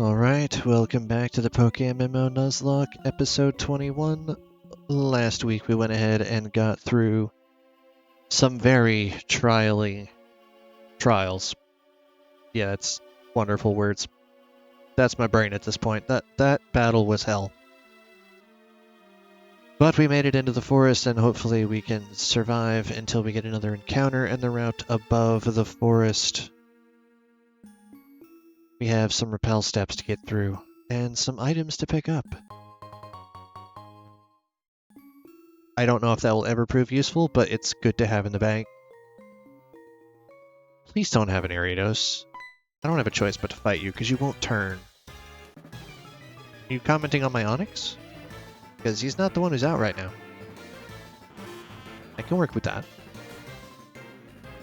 Alright, welcome back to the PokeMMO Nuzlocke, episode 21. Last week we went ahead and got through some very trials. Yeah, it's wonderful words. That's my brain at this point. That battle was hell. But we made it into the forest, and hopefully we can survive until we get another encounter, and the route above the forest. We have some rappel steps to get through, and some items to pick up. I don't know if that will ever prove useful, but it's good to have in the bag. Please don't have an Ariados. I don't have a choice but to fight you, because you won't turn. Are you commenting on my Onyx? Because he's not the one who's out right now. I can work with that.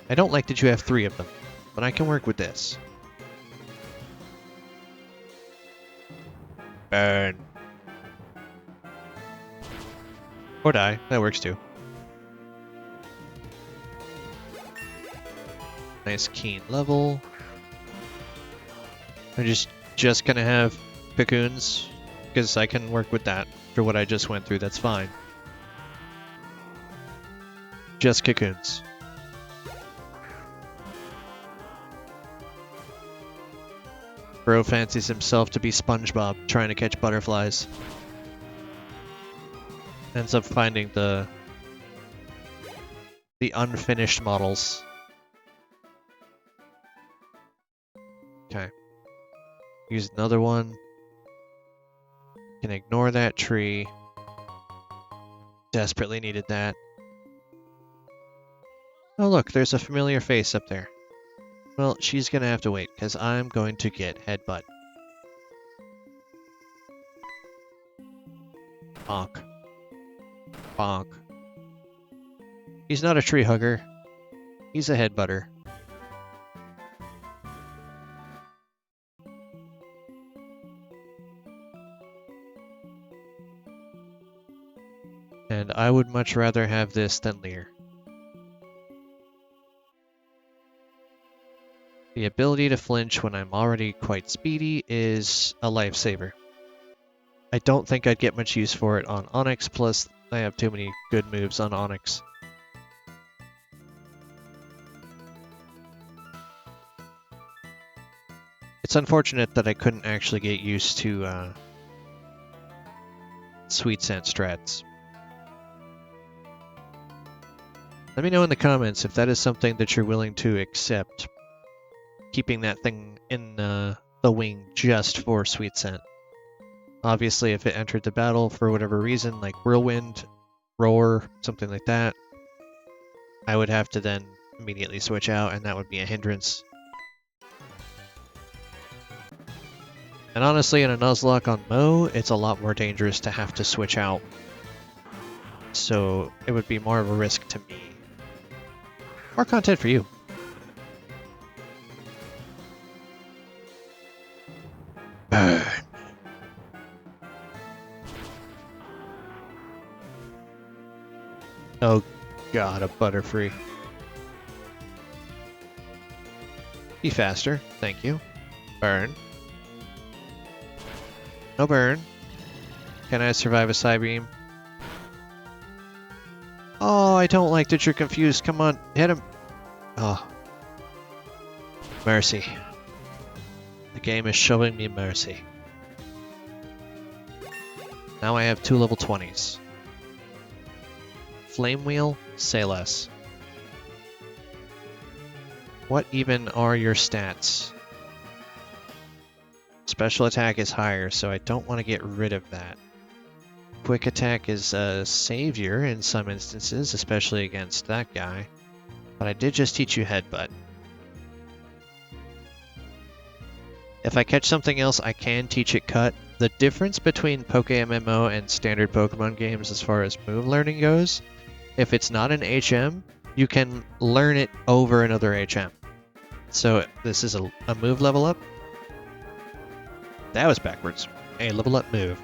I don't like that you have 3 of them, but I can work with this. Burn. Or die. That works too. Nice keen level. I'm just gonna have cocoons, because I can work with that for what I just went through. That's fine. Just cocoons. Bro fancies himself to be SpongeBob trying to catch butterflies. Ends up finding the unfinished models. Okay. Use another one. Can ignore that tree. Desperately needed that. Oh look, there's a familiar face up there. Well, she's gonna have to wait, because I'm going to get headbutt. Bonk. Bonk. He's not a tree hugger. He's a headbutter. And I would much rather have this than Leer. The ability to flinch when I'm already quite speedy is a lifesaver. I don't think I'd get much use for it on Onyx, plus I have too many good moves on Onyx. It's unfortunate that I couldn't actually get used to Sweet Scent strats. Let me know in the comments if that is something that you're willing to accept. Keeping that thing in the wing just for Sweet Scent. Obviously, if it entered the battle for whatever reason, like Whirlwind, Roar, something like that, I would have to then immediately switch out, and that would be a hindrance. And honestly, in a Nuzlocke on Mo, it's a lot more dangerous to have to switch out. So it would be more of a risk to me. More content for you. Burn. Oh god, a Butterfree. Be faster, thank you. Burn. No burn. Can I survive a Psybeam? Oh, I don't like that you're confused. Come on, hit him. Oh. Mercy. The game is showing me mercy. Now I have 2 level 20s. Flame Wheel, say less. What even are your stats? Special attack is higher, so I don't want to get rid of that. Quick attack is a savior in some instances, especially against that guy. But I did just teach you headbutt. If I catch something else, I can teach it cut. The difference between PokeMMO and standard Pokemon games as far as move learning goes, if it's not an HM, you can learn it over another HM. So this is a move level up. That was backwards. A level up move.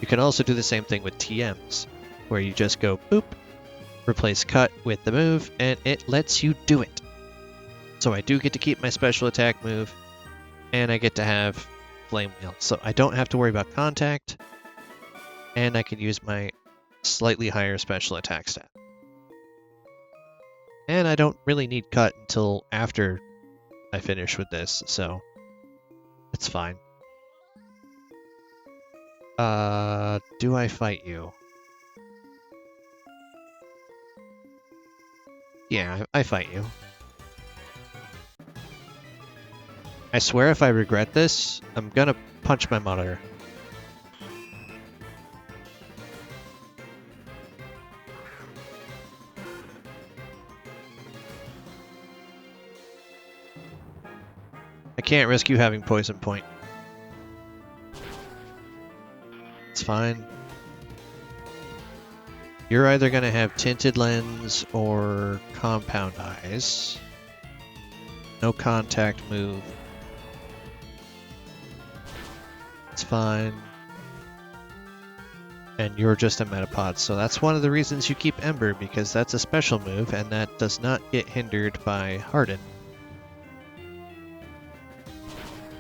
You can also do the same thing with TMs, where you just go boop, replace cut with the move, and it lets you do it. So I do get to keep my special attack move, and I get to have Flame Wheel, so I don't have to worry about contact, and I can use my slightly higher special attack stat. And I don't really need cut until after I finish with this, so it's fine. Do I fight you? Yeah, I fight you. I swear if I regret this, I'm gonna punch my monitor. I can't risk you having poison point. It's fine. You're either going to have tinted lens or compound eyes. No contact move. It's fine. And you're just a Metapod, so that's one of the reasons you keep Ember, because that's a special move, and that does not get hindered by Harden.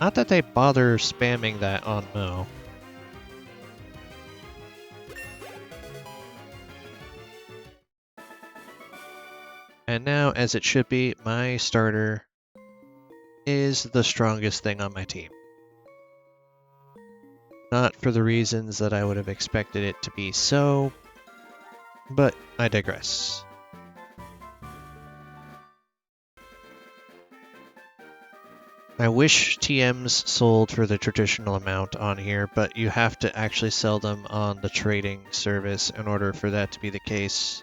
Not that they bother spamming that on Mo. And now, as it should be, my starter is the strongest thing on my team. Not for the reasons that I would have expected it to be so, but I digress. I wish TMs sold for the traditional amount on here, but you have to actually sell them on the trading service in order for that to be the case.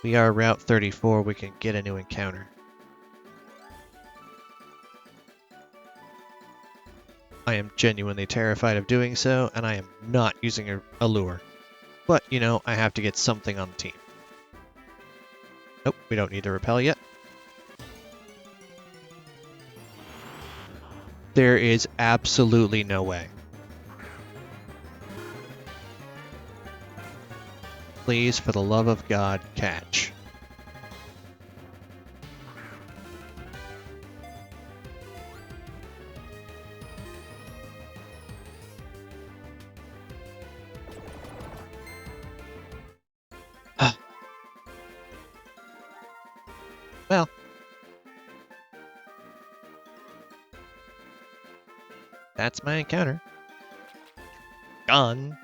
We are Route 34, we can get a new encounter. I am genuinely terrified of doing so, and I am not using a lure. But, you know, I have to get something on the team. Nope, we don't need to repel yet. There is absolutely no way. Please, for the love of God, catch. Well. That's my encounter. Gone.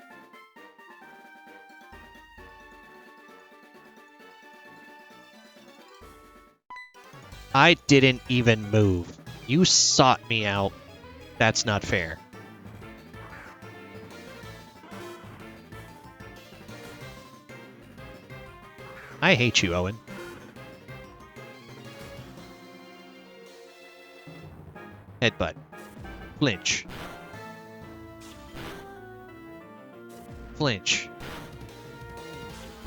I didn't even move. You sought me out. That's not fair. I hate you, Owen. Headbutt. Flinch. Flinch.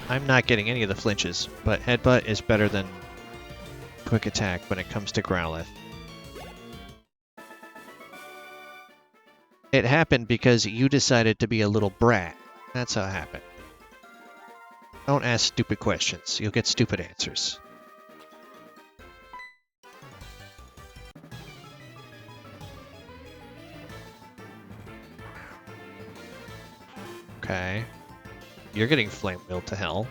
I'm not getting any of the flinches, but Headbutt is better than Quick Attack when it comes to Growlithe. It happened because you decided to be a little brat. That's how it happened. Don't ask stupid questions. You'll get stupid answers. Okay. You're getting Flame Wheeled to hell.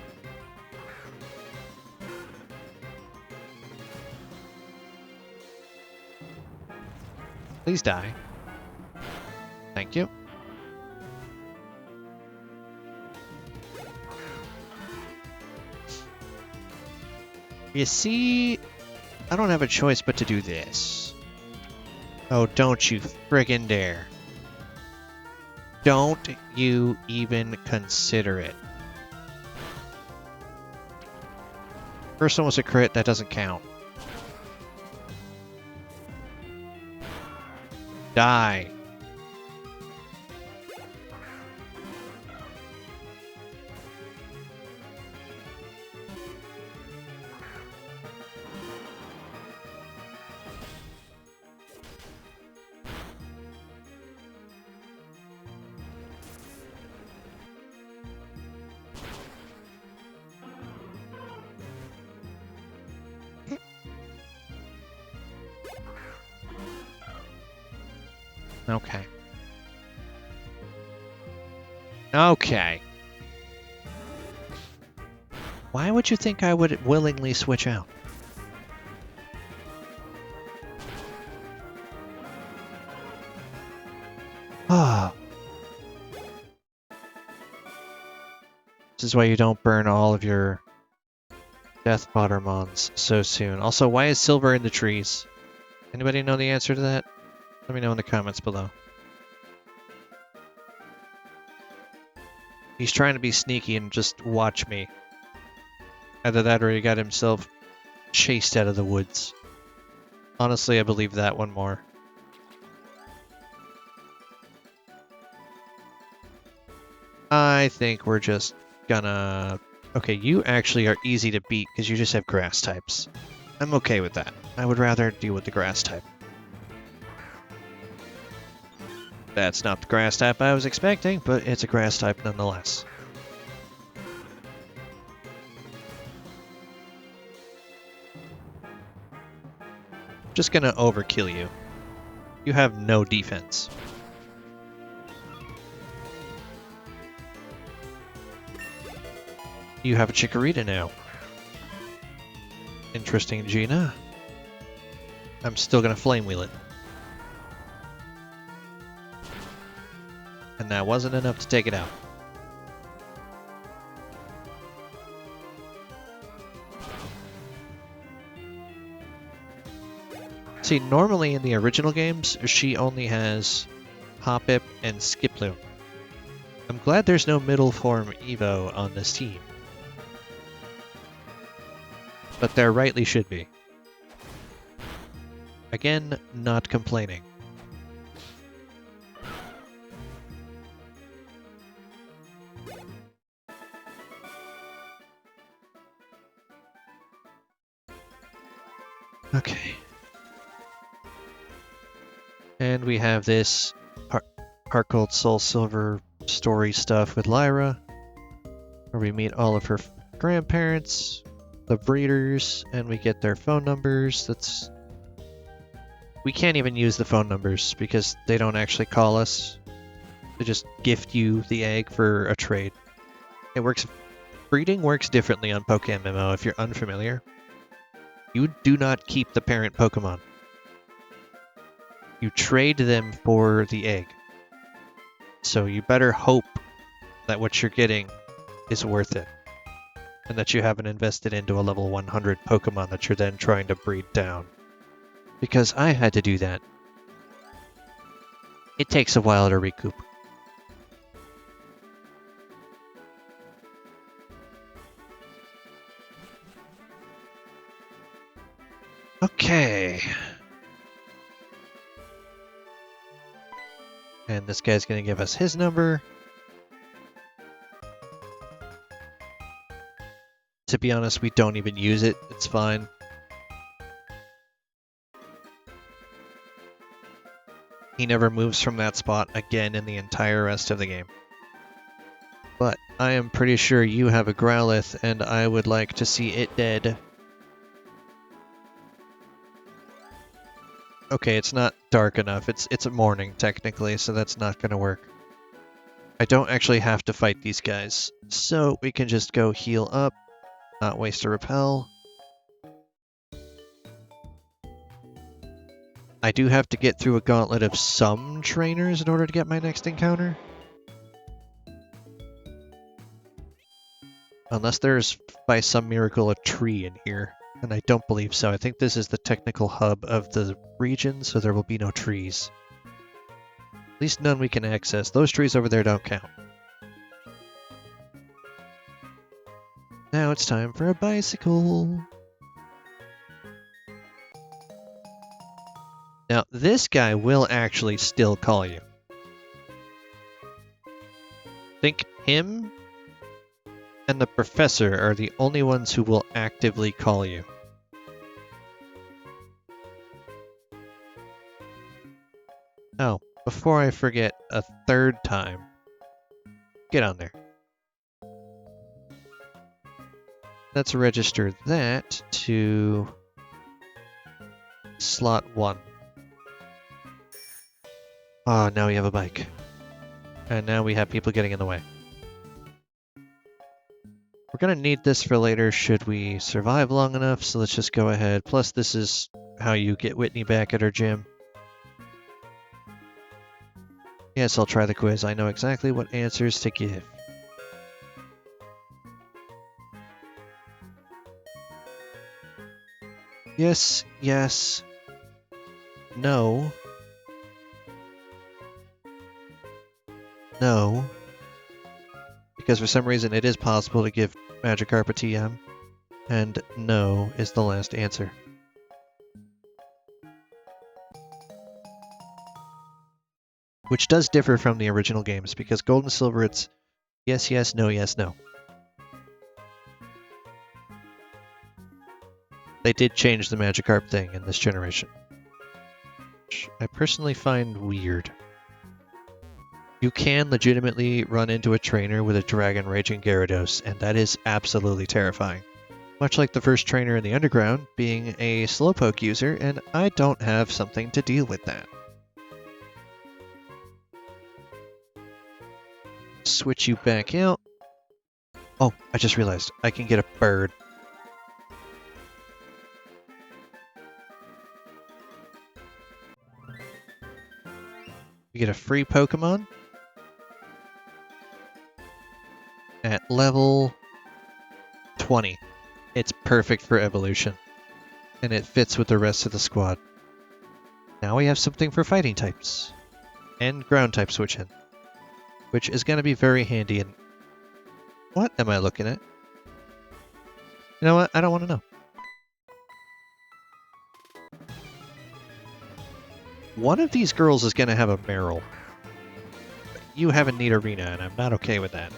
Please die. Thank you. You see, I don't have a choice but to do this. Oh, don't you friggin' dare. Don't you even consider it. First one was a crit, that doesn't count. Die. Okay. Okay. Why would you think I would willingly switch out? Ah. This is why you don't burn all of your Death Pottermons so soon. Also, why is silver in the trees? Anybody know the answer to that? Let me know in the comments below. He's trying to be sneaky and just watch me. Either that or he got himself chased out of the woods. Honestly, I believe that one more. I think we're just gonna... Okay, you actually are easy to beat because you just have grass types. I'm okay with that. I would rather deal with the grass type. That's not the grass type I was expecting, but it's a grass type nonetheless. Just gonna overkill you. You have no defense. You have a Chikorita now. Interesting, Gina. I'm still gonna Flame Wheel it. And that wasn't enough to take it out. See, normally in the original games, she only has Hoppip and Skiploom. I'm glad there's no middle form Evo on this team. But there rightly should be. Again, not complaining. Okay. And we have this Heart Gold Soul Silver story stuff with Lyra, where we meet all of her grandparents, the breeders, and we get their phone numbers. We can't even use the phone numbers because they don't actually call us. They just gift you the egg for a trade. It works. Breeding works differently on PokeMMO if you're unfamiliar. You do not keep the parent Pokemon. You trade them for the egg. So you better hope that what you're getting is worth it. And that you haven't invested into a level 100 Pokemon that you're then trying to breed down. Because I had to do that. It takes a while to recoup. Okay. And this guy's going to give us his number. To be honest, we don't even use it. It's fine. He never moves from that spot again in the entire rest of the game. But I am pretty sure you have a Growlithe, and I would like to see it dead. Okay, it's not dark enough. It's morning, technically, so that's not going to work. I don't actually have to fight these guys, so we can just go heal up, not waste a repel. I do have to get through a gauntlet of some trainers in order to get my next encounter. Unless there's, by some miracle, a tree in here. And I don't believe so. I think this is the technical hub of the region, so there will be no trees. At least none we can access. Those trees over there don't count. Now it's time for a bicycle. Now, this guy will actually still call you. Think him and the professor are the only ones who will actively call you. Oh, before I forget a third time, get on there. Let's register that to slot 1. Oh, now we have a bike. And now we have people getting in the way. We're gonna need this for later should we survive long enough, so let's just go ahead. Plus, this is how you get Whitney back at her gym. Yes, I'll try the quiz. I know exactly what answers to give. Yes, yes. No. No. Because for some reason it is possible to give Magikarp a TM. And no is the last answer. Which does differ from the original games, because Gold and Silver it's yes, yes, no, yes, no. They did change the Magikarp thing in this generation, which I personally find weird. You can legitimately run into a trainer with a Dragon Raging Gyarados, and that is absolutely terrifying. Much like the first trainer in the Underground, being a Slowpoke user, and I don't have something to deal with that. Switch you back out. Oh, I just realized I can get a bird. We get a free Pokemon at level 20. It's perfect for evolution, and it fits with the rest of the squad. Now we have something for fighting types, and ground type switch in, which is going to be very handy. And what am I looking at? You know what? I don't want to know. One of these girls is going to have a Meryl. You have a neat arena, and I'm not okay with that.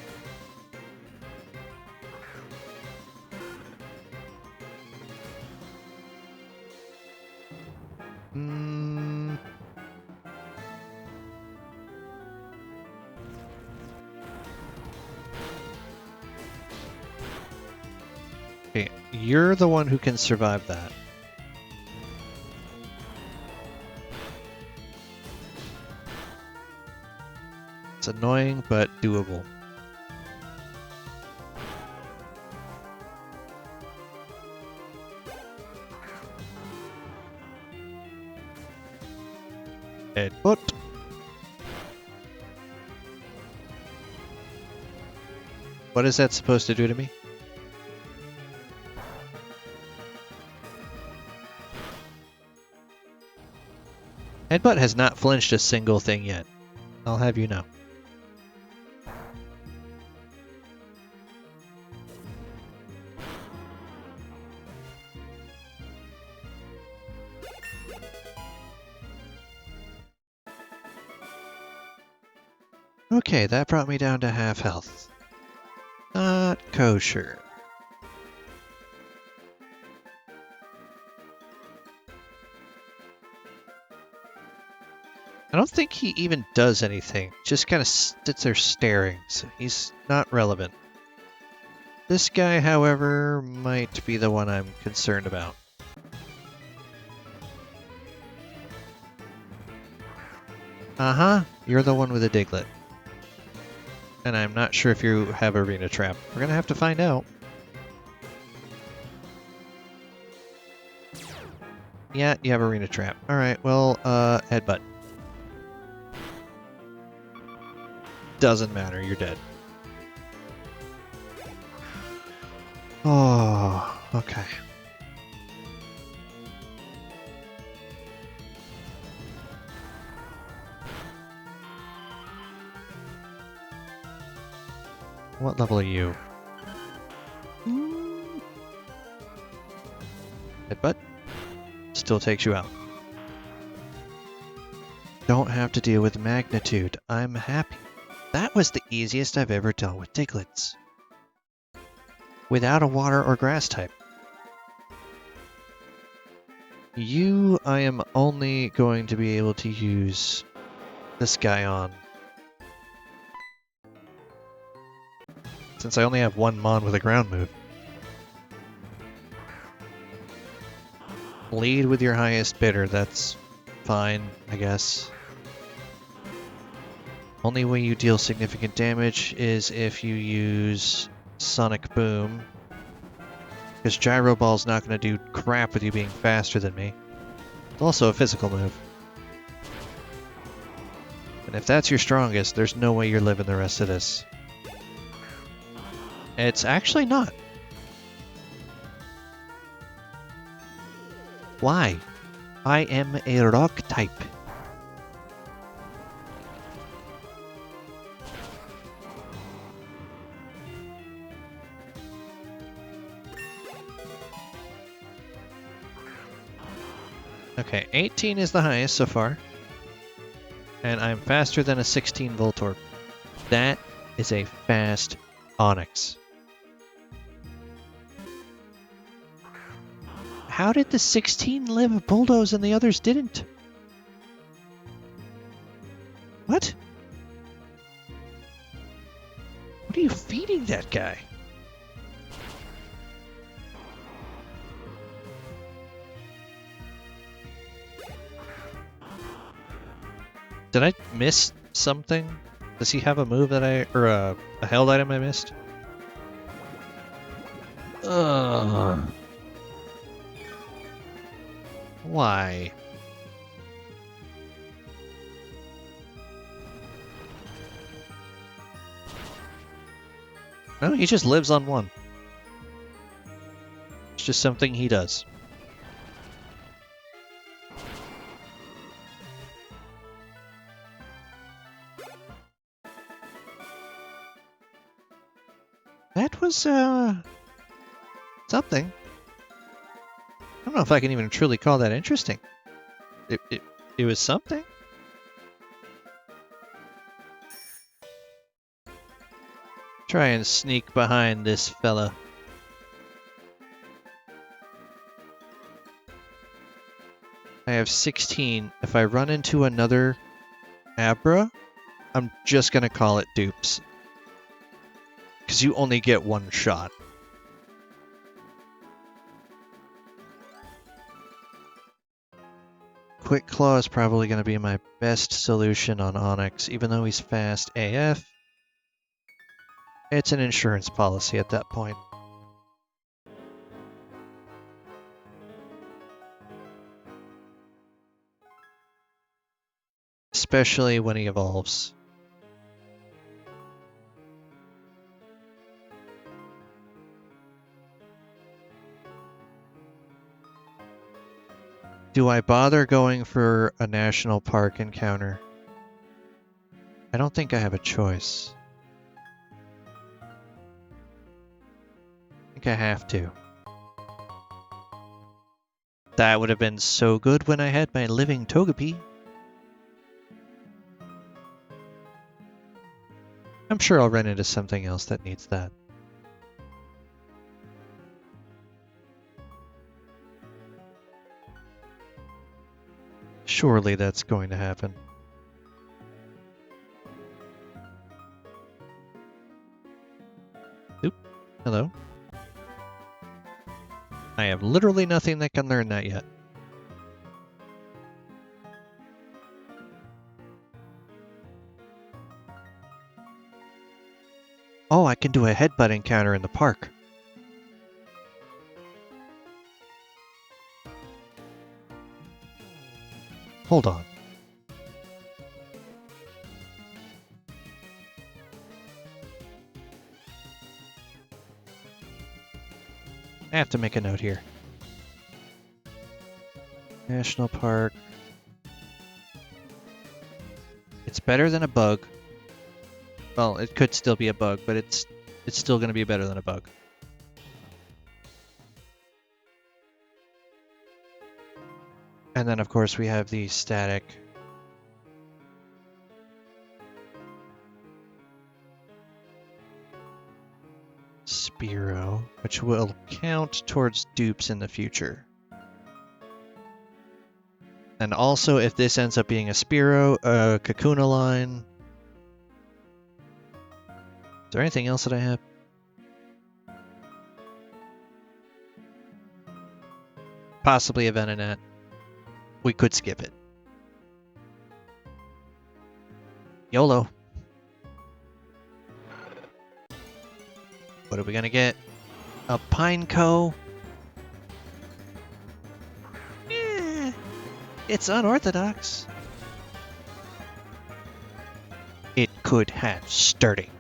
Okay, you're the one who can survive that. It's annoying, but doable. Headbutt. What is that supposed to do to me? Headbutt has not flinched a single thing yet. I'll have you know. Okay, that brought me down to half health. Not kosher. I don't think he even does anything. Just kind of sits there staring, so he's not relevant. This guy, however, might be the one I'm concerned about. Uh-huh, you're the one with a Diglett. And I'm not sure if you have Arena Trap. We're gonna have to find out. Yeah, you have Arena Trap. Alright, well, Headbutt. Doesn't matter, you're dead. Oh, okay. What level are you? Headbutt. Still takes you out. Don't have to deal with magnitude. I'm happy. That was the easiest I've ever dealt with Diglets. Without a water or grass type. You, I am only going to be able to use this guy on. Since I only have one Mon with a ground move. Lead with your highest bidder, that's fine, I guess. Only way you deal significant damage is if you use Sonic Boom. Because Gyro Ball's not going to do crap with you being faster than me. It's also a physical move. And if that's your strongest, there's no way you're living the rest of this. It's actually not. Why? I am a rock type. Okay, 18 is the highest so far. And I'm faster than a 16 Voltorb. That is a fast Onix. How did the 16 live Bulldoze and the others didn't? What? What are you feeding that guy? Did I miss something? Does he have a move that or a held item I missed? Ugh. Why? No, he just lives on one. It's just something he does. That was, something. I don't know if I can even truly call that interesting. It was something. Try and sneak behind this fella. I have 16. If I run into another Abra, I'm just gonna call it dupes. Because you only get one shot. Quick Claw is probably going to be my best solution on Onix, even though he's fast AF. It's an insurance policy at that point. Especially when he evolves. Do I bother going for a national park encounter? I don't think I have a choice. I think I have to. That would have been so good when I had my living Togepi. I'm sure I'll run into something else that needs that. Surely that's going to happen. Oop. Hello. I have literally nothing that can learn that yet. Oh, I can do a headbutt encounter in the park. Hold on. I have to make a note here. National Park. It's better than a bug. Well, it could still be a bug, but it's still going to be better than a bug. And then, of course, we have the static. Spearow, which will count towards dupes in the future. And also, if this ends up being a Spearow, a Kakuna line. Is there anything else that I have? Possibly a Venonat. We could skip it. YOLO. What are we gonna get? A Pineco? Eh, it's unorthodox. It could have sturdy.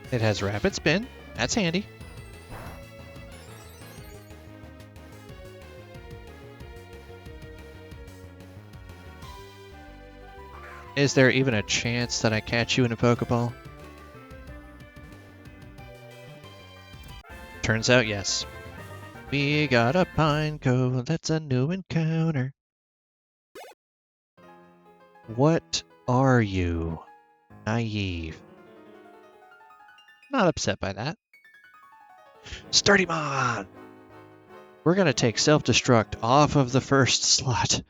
It has rapid spin. That's handy. Is there even a chance that I catch you in a Pokeball? Turns out yes. We got a Pineco. That's a new encounter. What are you? Naive. Not upset by that. Sturdymon! We're gonna take self-destruct off of the first slot.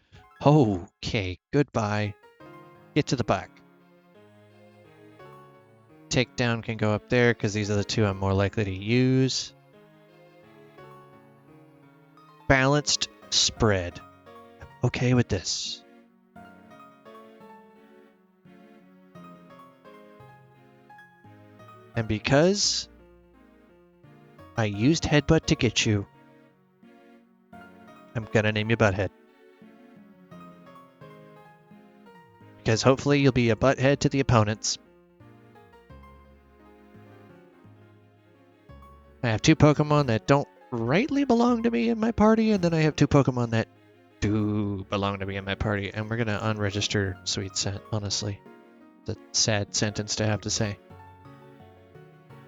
Okay, goodbye. Get to the back. Takedown can go up there because these are the two I'm more likely to use. Balanced spread. I'm okay with this. And because I used Headbutt to get you, I'm gonna name you Butthead. Because hopefully you'll be a butthead to the opponents. I have two Pokemon that don't rightly belong to me in my party, and then I have two Pokemon that do belong to me in my party, and we're gonna unregister Sweet Scent, honestly. It's a sad sentence to have to say.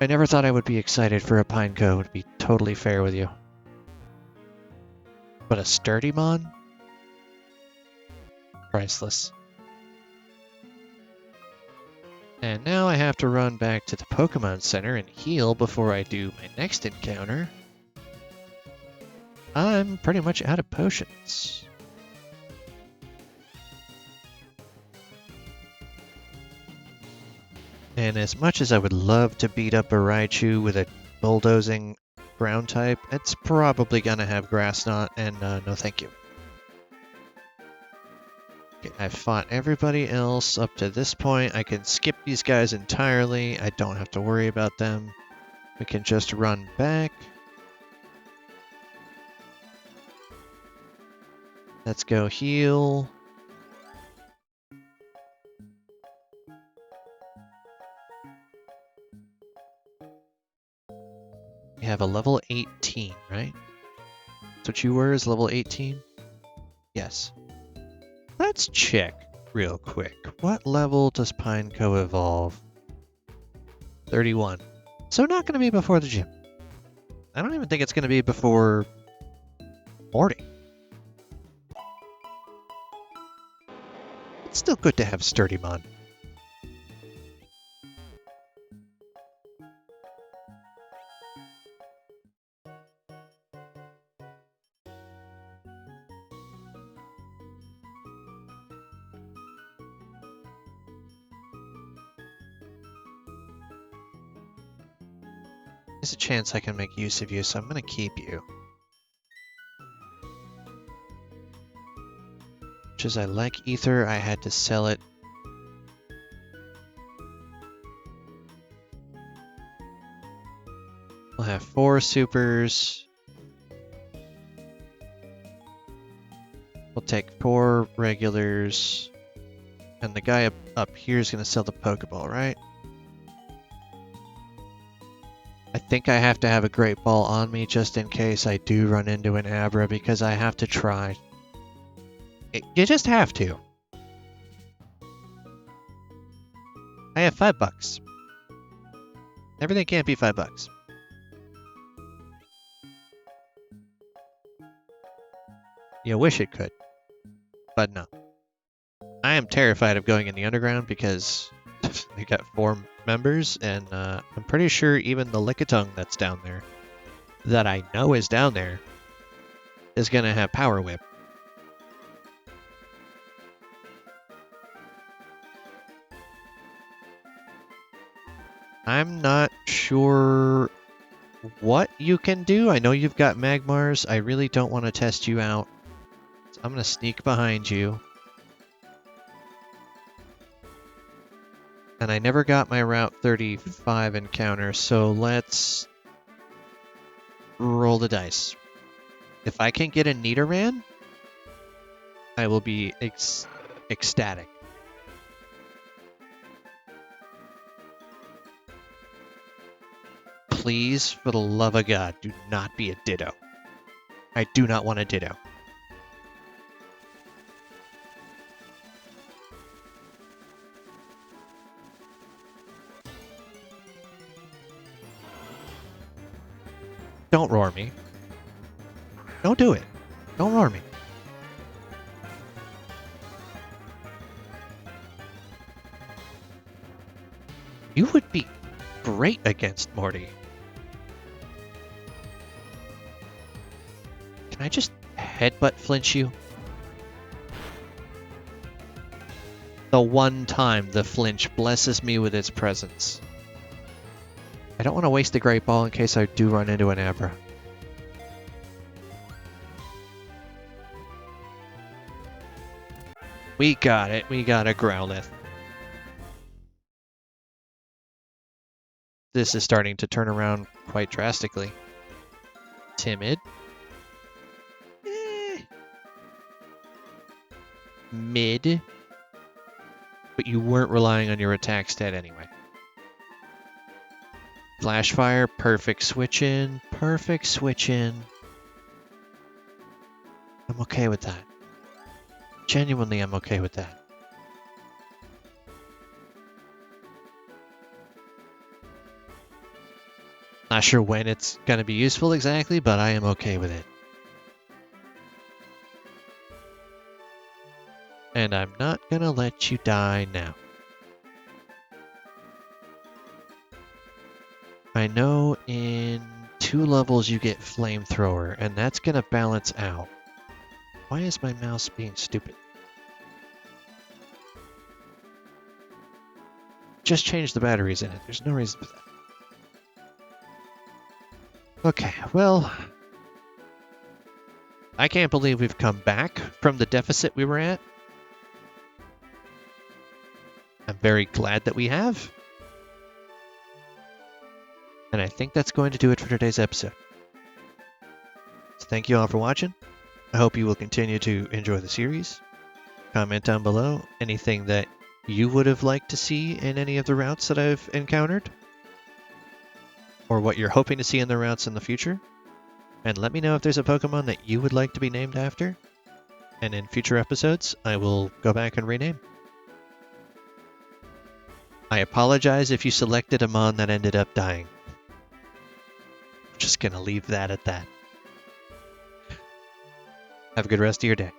I never thought I would be excited for a Pineco, to be totally fair with you. But a Sturdymon? Priceless. And now I have to run back to the Pokemon Center and heal before I do my next encounter. I'm pretty much out of potions. And as much as I would love to beat up a Raichu with a bulldozing ground type, it's probably gonna have Grass Knot, and no thank you. Okay, I've fought everybody else up to this point. I can skip these guys entirely. I don't have to worry about them. We can just run back. Let's go heal. We have a level 18, right? That's what you were, is level 18? Yes. Let's check real quick. What level does Pineco evolve? 31. So not going to be before the gym. I don't even think it's going to be before morning. It's still good to have Sturdymon. There's a chance I can make use of you, so I'm going to keep you. Much as I like Ether, I had to sell it. We'll have 4 supers. We'll take 4 regulars. And the guy up here is going to sell the Pokeball, right? I think I have to have a Great Ball on me just in case I do run into an Abra, because I have to try. You just have to. I have $5. Everything can't be $5. You wish it could, but no. I am terrified of going in the underground because we got 4 members, and I'm pretty sure even the Lickitung that's down there, that I know is down there, is going to have Power Whip. I'm not sure what you can do. I know you've got Magmars. I really don't want to test you out. So I'm going to sneak behind you. And I never got my Route 35 encounter, so let's roll the dice. If I can get a Nidoran, I will be ecstatic. Please, for the love of God, do not be a Ditto. I do not want a Ditto. Don't roar me. Don't do it. Don't roar me. You would be great against Morty. Can I just headbutt flinch you? The one time the flinch blesses me with its presence. I don't want to waste the Great Ball in case I do run into an Abra. We got it. We got a Growlithe. This is starting to turn around quite drastically. Timid. Mid. But you weren't relying on your attack stat anyway. Flash Fire, perfect switch in. Perfect switch in. I'm okay with that. Genuinely, I'm okay with that. Not sure when it's going to be useful exactly, but I am okay with it. And I'm not going to let you die now. I know in 2 levels you get Flamethrower, and that's going to balance out. Why is my mouse being stupid? Just change the batteries in it. There's no reason for that. Okay, well, I can't believe we've come back from the deficit we were at. I'm very glad that we have. And I think that's going to do it for today's episode. So thank you all for watching. I hope you will continue to enjoy the series. Comment down below anything that you would have liked to see in any of the routes that I've encountered, or what you're hoping to see in the routes in the future. And let me know if there's a Pokemon that you would like to be named after. And in future episodes, I will go back and rename. I apologize if you selected a Mon that ended up dying. I'm just going to leave that at that. Have a good rest of your day.